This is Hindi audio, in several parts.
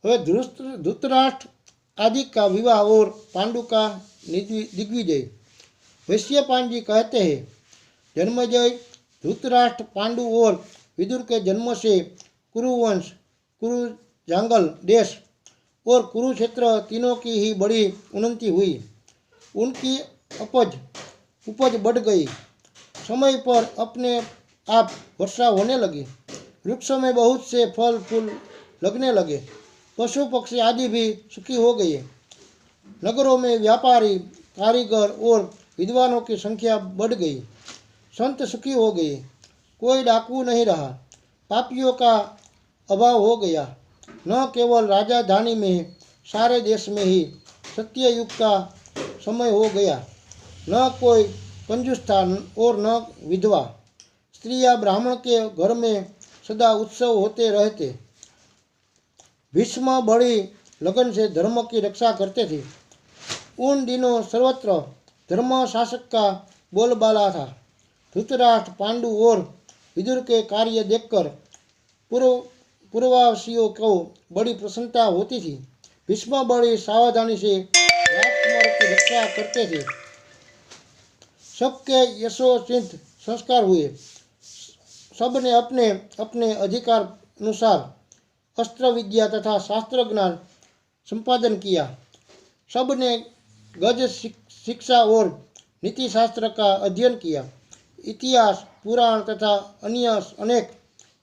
वह धृतराष्ट्र आदि का विवाह और पांडु का दिग्विजय। वैश्यपायन जी कहते हैं, जन्मजय धृतराष्ट्र पांडु और विदुर के जन्म से कुरुवंश, कुरु जांगल देश और कुरुक्षेत्र तीनों की ही बड़ी उन्नति हुई। उनकी उपज बढ़ गई। समय पर अपने आप वर्षा होने लगी। वृक्षों में बहुत से फल फूल लगने लगे। पशु पक्षी आदि भी सुखी हो गए। नगरों में व्यापारी, कारीगर और विद्वानों की संख्या बढ़ गई। संत सुखी हो गए। कोई डाकू नहीं रहा। पापियों का अभाव हो गया। न केवल राजधानी में, सारे देश में ही सत्य युग का समय हो गया। न कोई कंजूस था और न विधवा। स्त्रियां ब्राह्मण के घर में सदा उत्सव होते रहते। भीष्म बड़ी लगन से धर्म की रक्षा करते थे। उन दिनों सर्वत्र धर्म शासक का बोलबाला था। धृतराष्ट्र, पांडु और विदुर के कार्य देखकर पूर्ववासियों को बड़ी प्रसन्नता होती थी। भीष्म बड़ी सावधानी से राजकुमारों की रक्षा करते थे। सबके यशोचित संस्कार हुए। सबने अपने अपने अधिकार अनुसार अस्त्र विद्या तथा शास्त्र ज्ञान संपादन किया। सबने गज शिक्षा और नीति शास्त्र का अध्ययन किया। इतिहास, पुराण तथा अन्य अनेक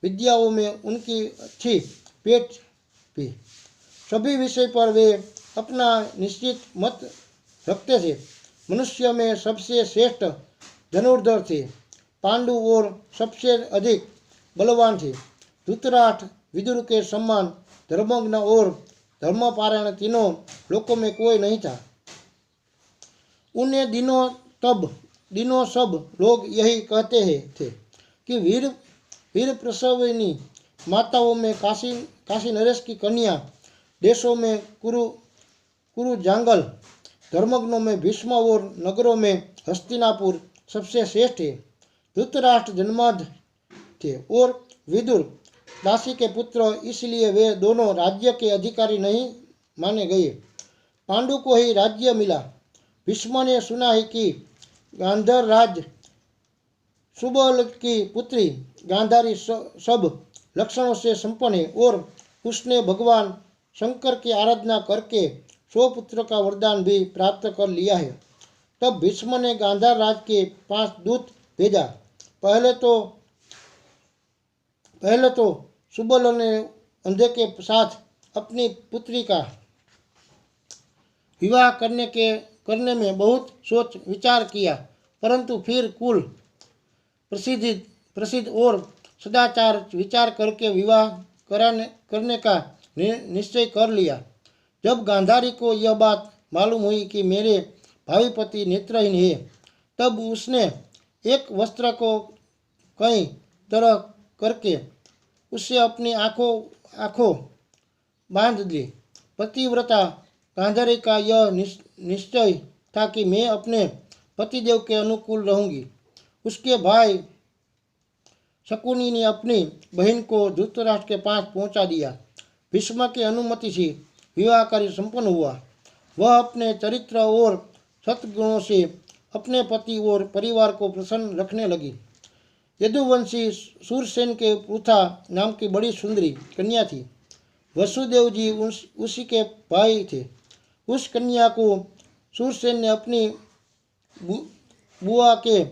विद्याओं में उनकी अच्छी पेट थी। सभी विषय पर वे अपना निश्चित मत रखते थे। मनुष्य में सबसे श्रेष्ठ धनुर्धर थे। पांडु और सबसे अधिक बलवान थे। धृतराष्ट्र, विदुर के समान धर्मज्ञ और धर्मपारायण तीनों लोकों में कोई नहीं था। उन्हें दिनों सब लोग यही कहते थे कि वीर प्रसविनी माताओं में काशी नरेश की कन्या, देशों में कुरु जांगल, धर्मज्ञों में भीष्म और नगरों में हस्तिनापुर सबसे श्रेष्ठ है। धृतराष्ट्र जन्माद्ध थे और विदुर दासी के पुत्र, इसलिए वे दोनों राज्य के अधिकारी नहीं माने गए। पांडु को ही राज्य मिला। भीष्म ने सुना है कि गांधार राज सुबल की पुत्री गांधारी सब लक्षणों से संपन्न है और उसने भगवान शंकर की आराधना करके 100 पुत्र का वरदान भी प्राप्त कर लिया है। तब भीष्म ने गांधार राज के 5 दूत भेजा। पहले तो सुबल ने अंधे के साथ अपनी पुत्री का विवाह करने में बहुत सोच विचार किया, परंतु फिर कुल प्रसिद्ध और सदाचार विचार करके विवाह करने का निश्चय कर लिया। जब गांधारी को यह बात मालूम हुई कि मेरे भावी पति नेत्रहीन है, तब उसने एक वस्त्र को कई तरह करके उससे अपनी आँखों बांध ली। पतिव्रता गांधारी का यह निश्चय था कि मैं अपने पतिदेव के अनुकूल रहूंगी। उसके भाई शकुनी ने अपनी बहन को धृतराष्ट्र के पास पहुंचा दिया। भीष्म की अनुमति से विवाह कार्य संपन्न हुआ। वह अपने चरित्र और सद्गुणों से अपने पति और परिवार को प्रसन्न रखने लगी। यदुवंशी सूरसेन के पृथा नाम की बड़ी सुंदरी कन्या थी। वसुदेव जी उसी के भाई थे। उस कन्या को सूरसेन ने अपनी बुआ के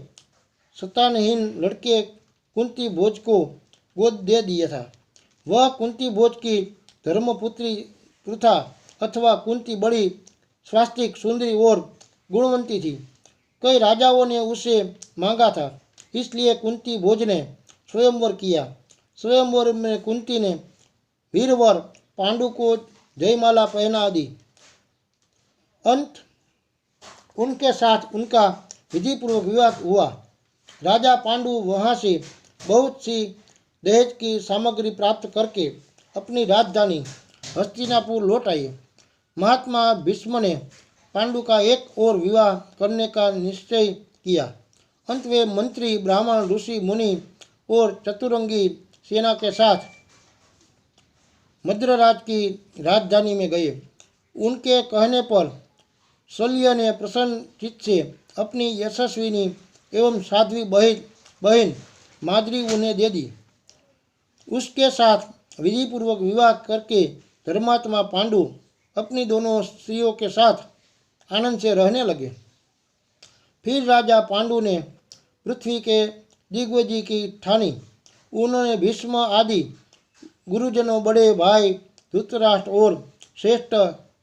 संतानहीन लड़के कुंती भोज को गोद दे दिया था। वह कुंती भोज की धर्मपुत्री पृथा अथवा कुंती बड़ी स्वास्तिक, सुंदरी और गुणवंती थी। कई राजाओं ने उसे मांगा था, इसलिए कुंती भोज ने स्वयंवर किया। स्वयंवर में कुंती ने वीरवर पांडु को जयमाला पहना दी। अंत उनके साथ उनका विधिपूर्वक विवाह हुआ। राजा पांडु वहाँ से बहुत सी दहेज की सामग्री प्राप्त करके अपनी राजधानी हस्तिनापुर लौट आए। महात्मा भीष्म ने पांडु का एक और विवाह करने का निश्चय किया। अंत वे मंत्री, ब्राह्मण, ऋषि, मुनि और चतुरंगी सेना के साथ मद्रराज की राजधानी में गए। उनके कहने पर शल्य ने प्रसन्न चित्त से अपनी यशस्विनी एवं साध्वी बहन माद्री उन्हें दे दी। उसके साथ विधिपूर्वक विवाह करके धर्मात्मा पांडु अपनी दोनों स्त्रियों के साथ आनंद से रहने लगे। फिर राजा पांडु ने पृथ्वी के दिग्विजय की ठानी। उन्होंने भीष्म आदि गुरुजनों, बड़े भाई धृतराष्ट्र और श्रेष्ठ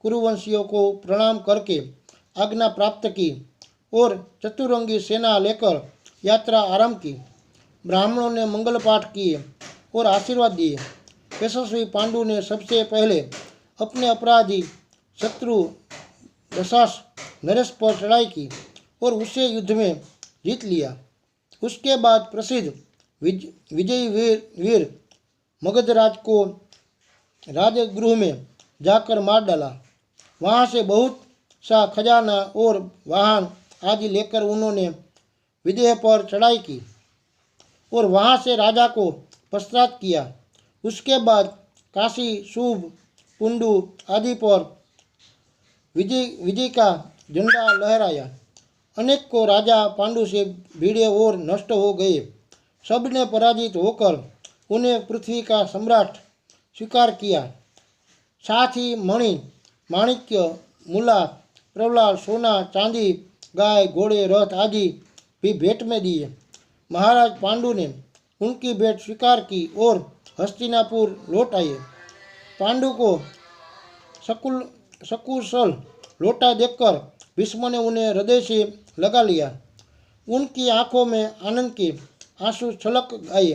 कुरुवंशियों को प्रणाम करके आज्ञा प्राप्त की और चतुरंगी सेना लेकर यात्रा आरंभ की। ब्राह्मणों ने मंगल पाठ किए और आशीर्वाद दिए। यशस्वी पांडु ने सबसे पहले अपने अपराधी शत्रु दशास नरेश पर चढ़ाई की और उसे युद्ध में जीत लिया। उसके बाद प्रसिद्ध विजयी वीर मगधराज को राजगृह में जाकर मार डाला। वहाँ से बहुत सा खजाना और वाहन आदि लेकर उन्होंने विदेह पर चढ़ाई की और वहाँ से राजा को पश्चात किया। उसके बाद काशी, शुभ, कुंडू आदि पर विजय का झंडा लहराया। अनेक को राजा पांडु से भिड़े और नष्ट हो गए। सबने पराजित होकर उन्हें पृथ्वी का सम्राट स्वीकार किया। साथ ही मणि, माणिक्य, मूला, प्रवलार, सोना, चांदी, गाय, घोड़े, रथ आदि भी भेंट में दिए। महाराज पांडु ने उनकी भेंट स्वीकार की और हस्तिनापुर लौट आए। पांडु को सकुशल लौटा देखकर भीष्म ने उन्हें हृदय से लगा लिया। उनकी आंखों में आनंद के आंसू छलक आए।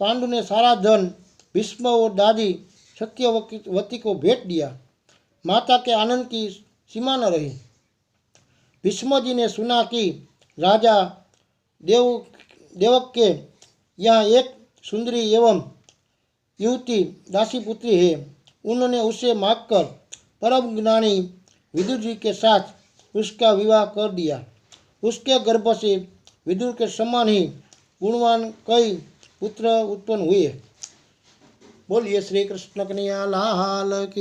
पांडु ने सारा धन भीष्म और दादी सत्यवती को भेंट दिया। माता के आनंद की सीमा न रही। भीष्म जी ने सुना कि राजा देवक के यहाँ एक सुंदरी एवं युवती दासी पुत्री है। उन्होंने उसे मांगकर परम ज्ञानी विदुर जी के साथ उसका विवाह कर दिया। उसके गर्भ से विदुर के समान ही गुणवान कई पुत्र उत्पन्न हुए। बोलिए श्री कृष्ण कन्हैया लाल की।